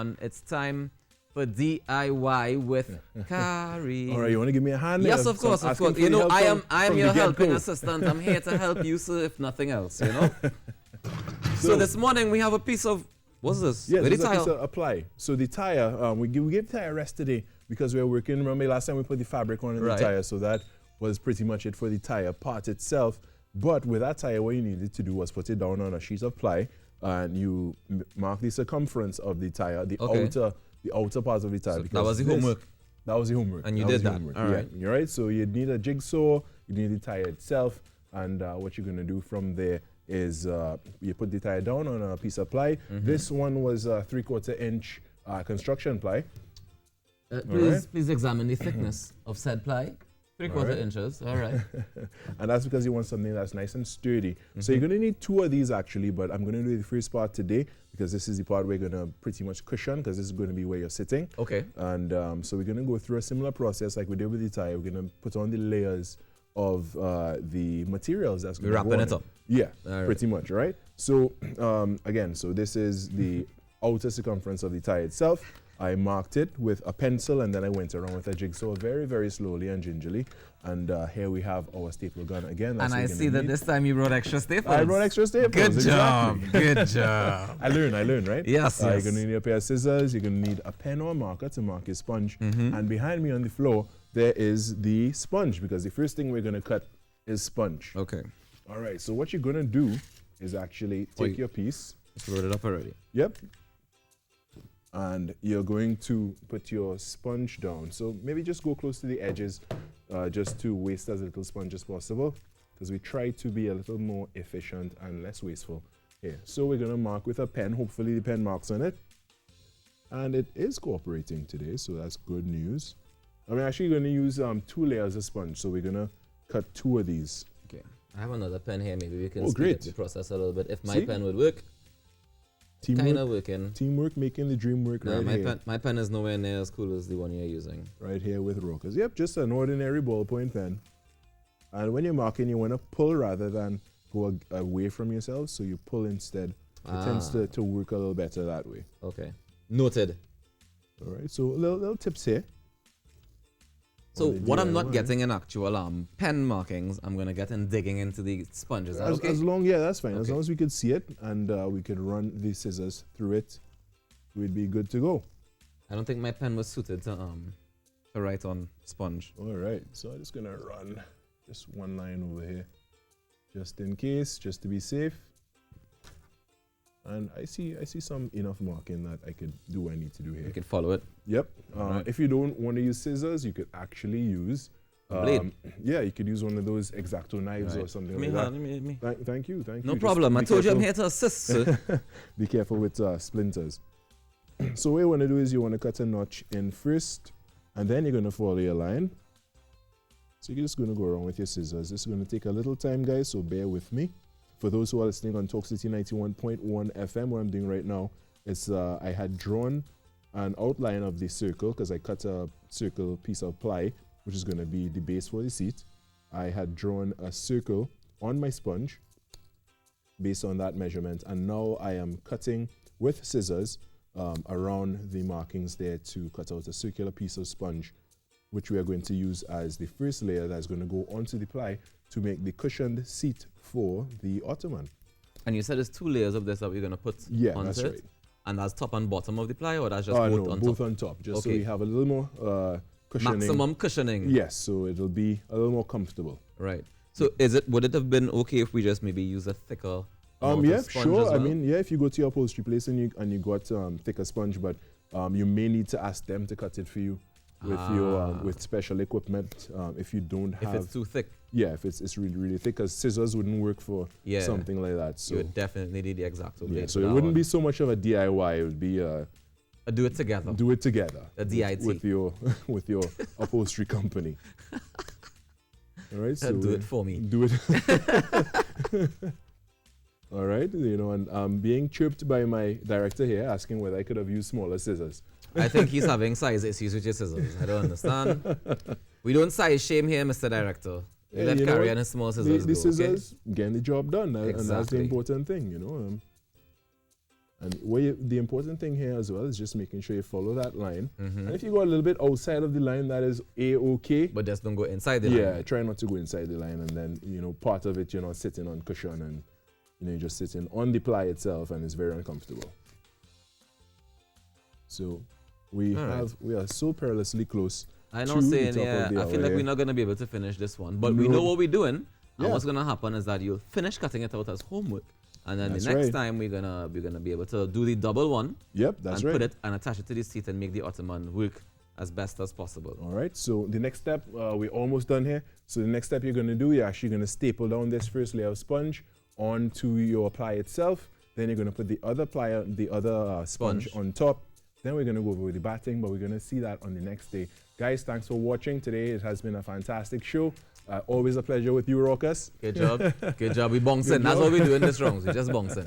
It's time for DIY with Kari. All right, you want to give me a hand? Yes, of course, of course. You know, I am your helping assistant. I'm here to help you, sir, if nothing else, you know? So this morning we have a piece of, what's this? Yes, it's a piece of apply. So the tire, we gave the tire rest today because we were working. Remember last time we put the fabric on the tire, so that was pretty much it for the tire part itself. But with that tire, what you needed to do was put it down on a sheet of ply, and you mark the circumference of the tire, the outer part of the tire. So that was the homework. That was the homework. And you did that. All right. Yeah, you're right. So you need a jigsaw, you need the tire itself, and what you're going to do from there is you put the tire down on a piece of ply. This one was a 3/4 inch construction ply. Please examine the thickness of said ply. 3/4 inches, all right. And that's because you want something that's nice and sturdy. So you're going to need 2 of these actually, but I'm going to do the first part today because this is the part we're going to pretty much cushion, because this is going to be where you're sitting. Okay. And so we're going to go through a similar process like we did with the tire. We're going to put on the layers of the materials that's going to go on. We're wrapping it up. Yeah, pretty much, right? So again, so this is the outer circumference of the tire itself. I marked it with a pencil, and then I went around with a jigsaw very, very slowly and gingerly. And here we have our staple gun again. And I see that this time you brought extra staples. I brought extra staples. Good job. Good job. I learned, right? Yes, yes. You're going to need a pair of scissors. You're going to need a pen or a marker to mark your sponge. And behind me on the floor, there is the sponge, because the first thing we're going to cut is sponge. Okay. All right. So what you're going to do is actually take your piece. Just wrote it up already. Yep. And you're going to put your sponge down. So maybe just go close to the edges just to waste as little sponge as possible, because we try to be a little more efficient and less wasteful here. So we're going to mark with a pen. Hopefully the pen marks on it. And it is cooperating today, so that's good news. I'm actually going to use 2 layers of sponge. So we're going to cut 2 of these. Okay. I have another pen here. Maybe we can speed up the process a little bit. If my pen would work. Kind of working. Teamwork making the dream work my pen is nowhere near as cool as the one you're using. Right here with Rockers. Yep, just an ordinary ballpoint pen. And when you're marking, you want to pull rather than go away from yourself. So you pull instead. It tends to work a little better that way. Okay. Noted. All right, so little tips here. So what I'm not getting in actual pen markings, I'm going to get in digging into the sponges. That's fine. Okay. As long as we could see it and we could run the scissors through it, we'd be good to go. I don't think my pen was suited to write on sponge. All right, so I'm just going to run just one line over here, just in case, just to be safe. And I see some enough marking that I could do what I need to do here. You can follow it. Yep. If you don't want to use scissors, you could actually use a blade. Yeah, you could use one of those X-Acto knives or something like that. Thank you. No problem. I told you I'm here to assist, sir. Be careful with splinters. So what you want to do is you want to cut a notch in first, and then you're going to follow your line. So you're just going to go around with your scissors. This is going to take a little time, guys, so bear with me. For those who are listening on Talk City 91.1 FM, what I'm doing right now is I had drawn an outline of the circle, because I cut a circle piece of ply, which is going to be the base for the seat. I had drawn a circle on my sponge based on that measurement, and now I am cutting with scissors around the markings there to cut out a circular piece of sponge, which we are going to use as the first layer that's going to go onto the ply to make the cushioned seat for the Ottomon. And you said there's 2 layers of this that we're going to put onto that's it? Right. And that's top and bottom of the ply, or that's just both on top? Both on top, just so we have a little more cushioning. Maximum cushioning. Yes, so it'll be a little more comfortable. Right. So would it have been okay if we just maybe use a thicker yeah, sure. Well? I mean, yeah, if you go to your upholstery place and you got thicker sponge, but you may need to ask them to cut it for you with special equipment. If you don't have, if it's too thick. Yeah, if it's really, really thick, because scissors wouldn't work for something like that. So you would definitely need the X-Acto blade. Yeah, so it wouldn't be so much of a DIY. It would be a do it together. Do it together. A DIT with your upholstery company. All right, so do it for me. Do it. All right, and I'm being chirped by my director here, asking whether I could have used smaller scissors. I think he's having size issues with your scissors. I don't understand. We don't size shame here, Mr. Director. You let Kari and his small scissors the scissors getting the job done, and that's the important thing, And the important thing here as well is just making sure you follow that line. And if you go a little bit outside of the line, that is A-okay. But just don't go inside the line. Yeah, try not to go inside the line, and then, you know, part of it you're not sitting on cushion, and, you know, you're just sitting on the ply itself, and it's very uncomfortable. So we are so perilously close. I know, saying, yeah, I feel like we're not going to be able to finish this one. But we know what we're doing. And what's going to happen is that you'll finish cutting it out as homework. And then the next time we're gonna be able to do the double one. Yep, that's right. And put it and attach it to the seat and make the Ottomon work as best as possible. All right, so the next step, we're almost done here. So the next step you're gonna do, you're actually gonna staple down this first layer of sponge onto your ply itself. Then you're gonna put the other ply, sponge on top. Then we're gonna go over with the batting, but we're gonna see that on the next day. Guys, thanks for watching today. It has been a fantastic show. Always a pleasure with you, Raucus. Good job. Good job. We bouncing. That's what we do in this round. We just bouncing.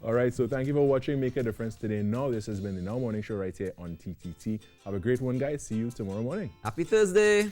All right. So thank you for watching Make a Difference today. Now, this has been the Now Morning Show right here on TTT. Have a great one, guys. See you tomorrow morning. Happy Thursday.